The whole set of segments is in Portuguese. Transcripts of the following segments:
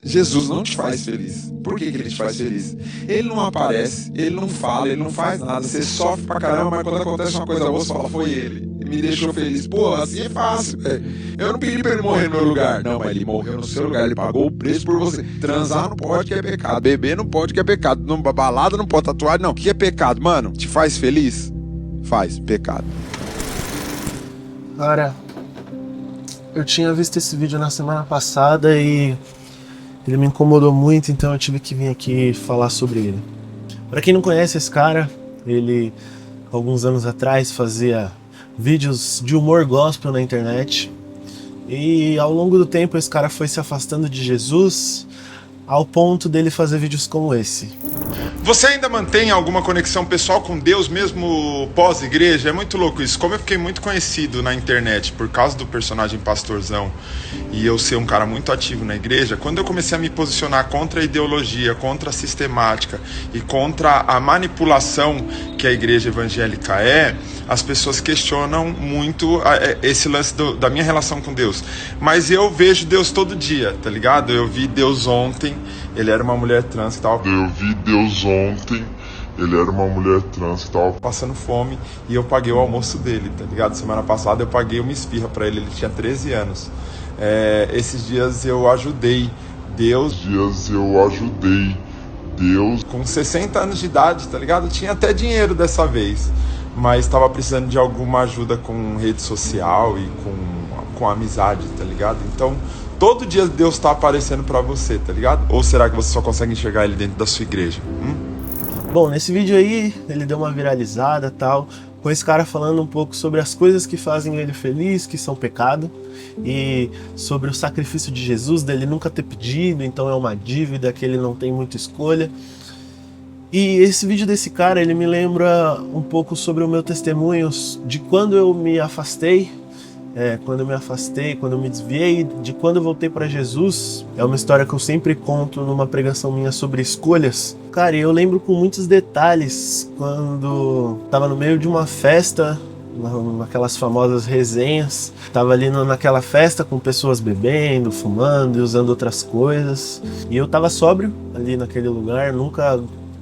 Jesus não te faz feliz. Por que ele te faz feliz? Ele não aparece, ele não fala, ele não faz nada. Você sofre pra caramba, mas quando acontece uma coisa boa, você fala, foi ele. Me deixou feliz. Pô, assim é fácil, velho. Eu não pedi pra ele morrer no meu lugar. Não, mas ele morreu no seu lugar. Ele pagou o preço por você. Transar não pode, que é pecado. Beber não pode, que é pecado. Não, balada não pode, tatuagem não. O que é pecado, mano? Te faz feliz? Faz, pecado. Cara, eu tinha visto esse vídeo na semana passada e ele me incomodou muito, então eu tive que vir aqui falar sobre ele. Pra quem não conhece esse cara, ele, alguns anos atrás, fazia vídeos de humor gospel na internet. E ao longo do tempo esse cara foi se afastando de Jesus, ao ponto dele fazer vídeos como esse. Você ainda mantém alguma conexão pessoal com Deus mesmo pós-igreja? É muito louco isso. Como eu fiquei muito conhecido na internet por causa do personagem Pastorzão e eu ser um cara muito ativo na igreja, quando eu comecei a me posicionar contra a ideologia, contra a sistemática e contra a manipulação que a igreja evangélica é, as pessoas questionam muito esse lance da minha relação com Deus. Mas eu vejo Deus todo dia, tá ligado? Eu vi Deus ontem, ele era uma mulher trans e tal. Eu vi Deus ontem, ele era uma mulher trans e tal, passando fome, e eu paguei o almoço dele, tá ligado? Semana passada eu paguei uma esfirra pra ele, ele tinha 13 anos. Esses dias eu ajudei Deus. Com 60 anos de idade, tá ligado? Eu tinha até dinheiro dessa vez, mas tava precisando de alguma ajuda com rede social e com amizade, tá ligado? Então, todo dia Deus tá aparecendo pra você, tá ligado? Ou será que você só consegue enxergar ele dentro da sua igreja? Bom, nesse vídeo aí, ele deu uma viralizada e tal, com esse cara falando um pouco sobre as coisas que fazem ele feliz, que são pecado, e sobre o sacrifício de Jesus, dele nunca ter pedido, então é uma dívida que ele não tem muita escolha. E esse vídeo desse cara, ele me lembra um pouco sobre o meu testemunho de quando eu me afastei, quando eu me desviei, de quando eu voltei para Jesus. É uma história que eu sempre conto numa pregação minha sobre escolhas. Cara, eu lembro com muitos detalhes quando tava no meio de uma festa, naquelas famosas resenhas. Tava ali naquela festa com pessoas bebendo, fumando e usando outras coisas. E eu tava sóbrio ali naquele lugar, nunca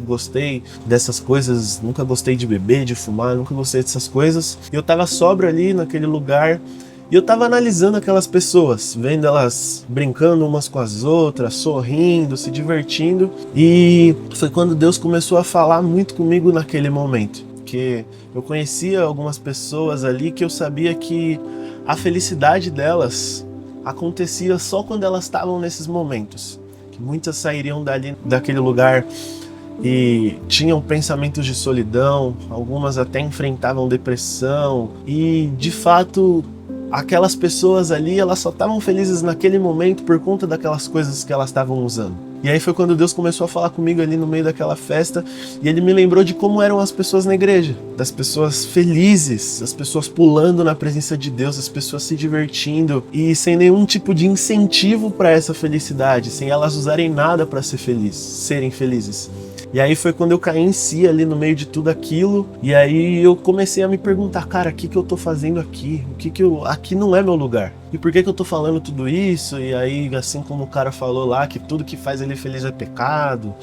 gostei dessas coisas, nunca gostei de beber, de fumar, nunca gostei dessas coisas. E eu tava sóbrio ali naquele lugar e eu tava analisando aquelas pessoas, vendo elas brincando umas com as outras, sorrindo, se divertindo. E foi quando Deus começou a falar muito comigo naquele momento, que eu conhecia algumas pessoas ali que eu sabia que a felicidade delas acontecia só quando elas estavam nesses momentos, que muitas sairiam daquele lugar e tinham pensamentos de solidão, algumas até enfrentavam depressão, e de fato aquelas pessoas ali, elas só estavam felizes naquele momento por conta daquelas coisas que elas estavam usando. E aí foi quando Deus começou a falar comigo ali no meio daquela festa, e ele me lembrou de como eram as pessoas na igreja, das pessoas felizes, as pessoas pulando na presença de Deus, as pessoas se divertindo e sem nenhum tipo de incentivo para essa felicidade, sem elas usarem nada para serem felizes. E aí foi quando eu caí em si ali no meio de tudo aquilo, e aí eu comecei a me perguntar, cara, o que eu tô fazendo aqui? Aqui não é meu lugar. E por que eu tô falando tudo isso? E aí, assim como o cara falou lá, que tudo que faz ele feliz é pecado,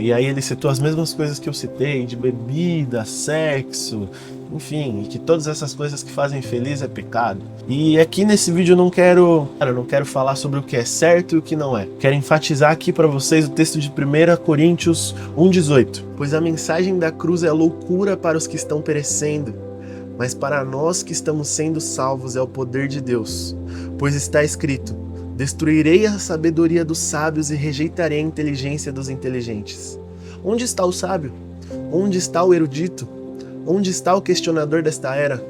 e aí ele citou as mesmas coisas que eu citei, de bebida, sexo, enfim, que todas essas coisas que fazem feliz é pecado. E aqui nesse vídeo eu não quero falar sobre o que é certo e o que não é. Quero enfatizar aqui para vocês o texto de 1 Coríntios 1,18. Pois a mensagem da cruz é loucura para os que estão perecendo, mas para nós que estamos sendo salvos é o poder de Deus. Pois está escrito: destruirei a sabedoria dos sábios e rejeitarei a inteligência dos inteligentes. Onde está o sábio? Onde está o erudito? Onde está o questionador desta era?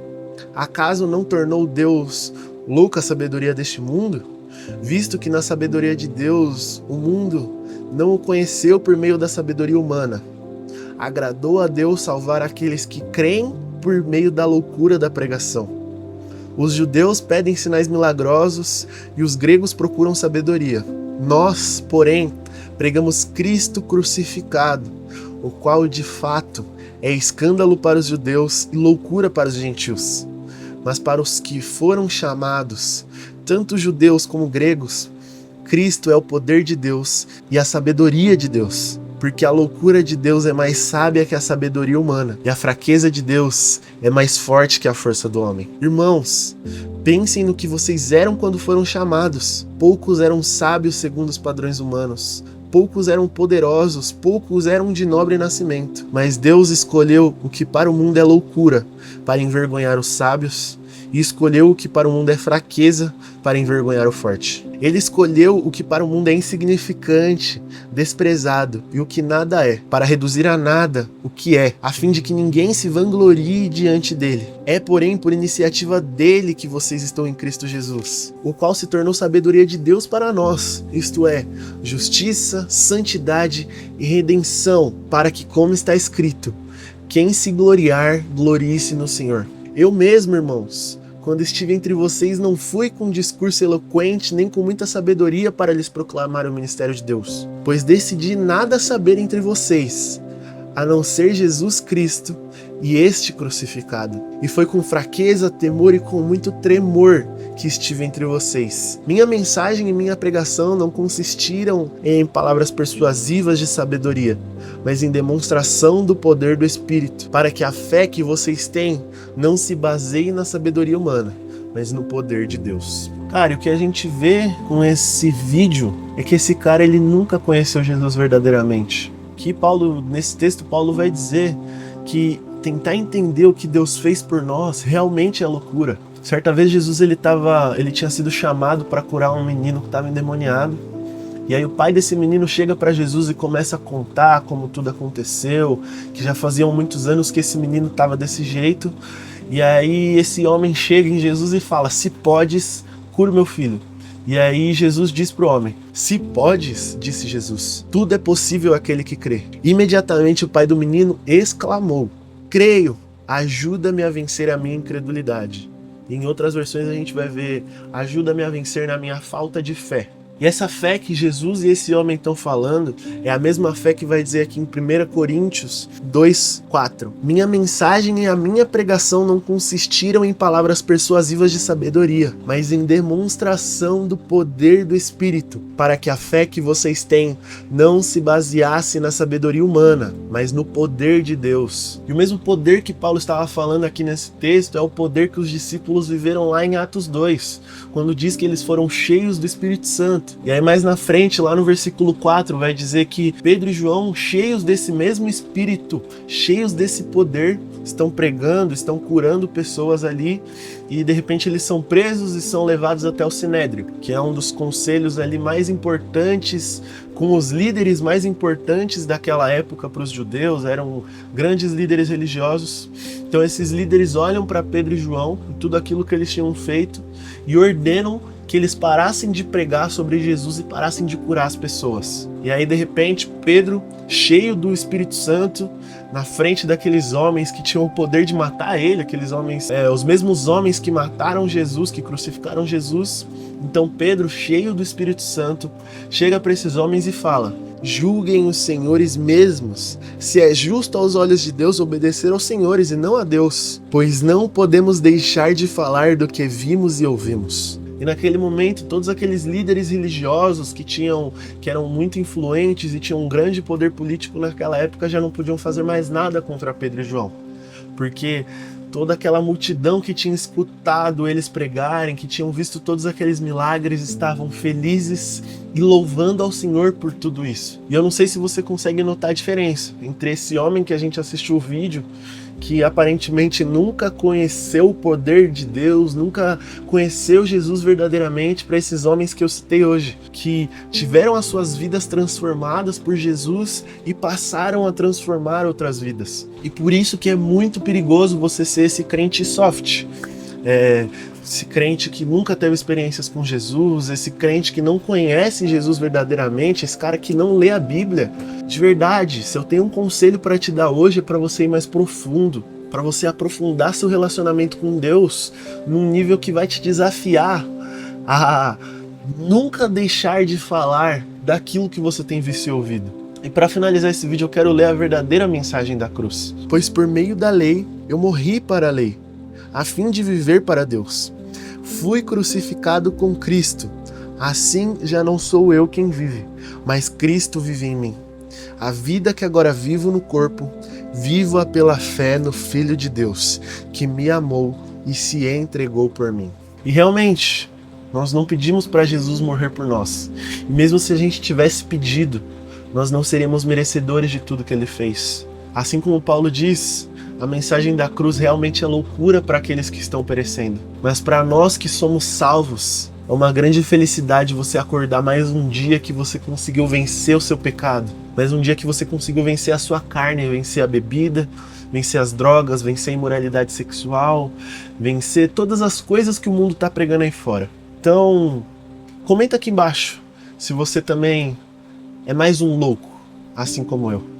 Acaso não tornou Deus louca a sabedoria deste mundo? Visto que na sabedoria de Deus o mundo não o conheceu por meio da sabedoria humana. Agradou a Deus salvar aqueles que creem por meio da loucura da pregação. Os judeus pedem sinais milagrosos e os gregos procuram sabedoria. Nós, porém, pregamos Cristo crucificado, o qual de fato é escândalo para os judeus e loucura para os gentios. Mas para os que foram chamados, tanto judeus como gregos, Cristo é o poder de Deus e a sabedoria de Deus. Porque a loucura de Deus é mais sábia que a sabedoria humana, e a fraqueza de Deus é mais forte que a força do homem. Irmãos, pensem no que vocês eram quando foram chamados. Poucos eram sábios segundo os padrões humanos. Poucos eram poderosos, poucos eram de nobre nascimento. Mas Deus escolheu o que para o mundo é loucura, para envergonhar os sábios, e escolheu o que para o mundo é fraqueza, para envergonhar o forte. Ele escolheu o que para o mundo é insignificante, desprezado, e o que nada é, para reduzir a nada o que é, a fim de que ninguém se vanglorie diante dele. É, porém, por iniciativa dele que vocês estão em Cristo Jesus, o qual se tornou sabedoria de Deus para nós, isto é, justiça, santidade e redenção, para que, como está escrito, quem se gloriar, glorie-se no Senhor. Eu mesmo, irmãos, quando estive entre vocês, não fui com um discurso eloquente, nem com muita sabedoria para lhes proclamar o ministério de Deus, pois decidi nada saber entre vocês, a não ser Jesus Cristo e este crucificado. E foi com fraqueza, temor e com muito tremor que estive entre vocês. Minha mensagem e minha pregação não consistiram em palavras persuasivas de sabedoria, mas em demonstração do poder do Espírito, para que a fé que vocês têm não se baseie na sabedoria humana, mas no poder de Deus. Cara, e o que a gente vê com esse vídeo é que esse cara, ele nunca conheceu Jesus verdadeiramente. Que nesse texto, Paulo vai dizer que tentar entender o que Deus fez por nós realmente é loucura. Certa vez Jesus ele tinha sido chamado para curar um menino que estava endemoniado. E aí o pai desse menino chega para Jesus e começa a contar como tudo aconteceu, que já faziam muitos anos que esse menino estava desse jeito. E aí esse homem chega em Jesus e fala: se podes, cura o meu filho. E aí Jesus diz para o homem: se podes, disse Jesus, tudo é possível àquele que crê. Imediatamente o pai do menino exclamou: creio, ajuda-me a vencer a minha incredulidade. E em outras versões a gente vai ver: ajuda-me a vencer na minha falta de fé. E essa fé que Jesus e esse homem estão falando é a mesma fé que vai dizer aqui em 1 Coríntios 2:4. Minha mensagem e a minha pregação não consistiram em palavras persuasivas de sabedoria, mas em demonstração do poder do Espírito, para que a fé que vocês têm não se baseasse na sabedoria humana, mas no poder de Deus. E o mesmo poder que Paulo estava falando aqui nesse texto é o poder que os discípulos viveram lá em Atos 2, quando diz que eles foram cheios do Espírito Santo. E aí mais na frente, lá no versículo 4, vai dizer que Pedro e João, cheios desse mesmo Espírito, cheios desse poder, estão pregando, estão curando pessoas ali, e de repente eles são presos e são levados até o Sinédrio, que é um dos conselhos ali mais importantes, com os líderes mais importantes daquela época para os judeus, eram grandes líderes religiosos. Então esses líderes olham para Pedro e João, e tudo aquilo que eles tinham feito, e ordenam que eles parassem de pregar sobre Jesus e parassem de curar as pessoas. E aí de repente Pedro, cheio do Espírito Santo, na frente daqueles homens que tinham o poder de matar ele, aqueles homens, os mesmos homens que mataram Jesus, que crucificaram Jesus. Então Pedro, cheio do Espírito Santo, chega para esses homens e fala: julguem os senhores mesmos, se é justo aos olhos de Deus obedecer aos senhores e não a Deus, pois não podemos deixar de falar do que vimos e ouvimos. E naquele momento, todos aqueles líderes religiosos que eram muito influentes e tinham um grande poder político naquela época já não podiam fazer mais nada contra Pedro e João. Porque toda aquela multidão que tinha escutado eles pregarem, que tinham visto todos aqueles milagres, estavam felizes e louvando ao Senhor por tudo isso. E eu não sei se você consegue notar a diferença entre esse homem que a gente assistiu o vídeo, que aparentemente nunca conheceu o poder de Deus, nunca conheceu Jesus verdadeiramente, para esses homens que eu citei hoje, que tiveram as suas vidas transformadas por Jesus e passaram a transformar outras vidas. E por isso que é muito perigoso você ser esse crente soft, esse crente que nunca teve experiências com Jesus, esse crente que não conhece Jesus verdadeiramente, esse cara que não lê a Bíblia. De verdade, se eu tenho um conselho para te dar hoje é para você ir mais profundo, para você aprofundar seu relacionamento com Deus num nível que vai te desafiar a nunca deixar de falar daquilo que você tem visto e ouvido. E para finalizar esse vídeo eu quero ler a verdadeira mensagem da cruz. Pois por meio da lei eu morri para a lei, a fim de viver para Deus. Fui crucificado com Cristo. Assim já não sou eu quem vive, mas Cristo vive em mim. A vida que agora vivo no corpo, vivo-a pela fé no Filho de Deus, que me amou e se entregou por mim. E realmente, nós não pedimos para Jesus morrer por nós. E mesmo se a gente tivesse pedido, nós não seríamos merecedores de tudo que ele fez. Assim como Paulo diz, a mensagem da cruz realmente é loucura para aqueles que estão perecendo. Mas para nós que somos salvos, é uma grande felicidade você acordar mais um dia que você conseguiu vencer o seu pecado. Mais um dia que você conseguiu vencer a sua carne, vencer a bebida, vencer as drogas, vencer a imoralidade sexual, vencer todas as coisas que o mundo está pregando aí fora. Então, comenta aqui embaixo se você também é mais um louco, assim como eu.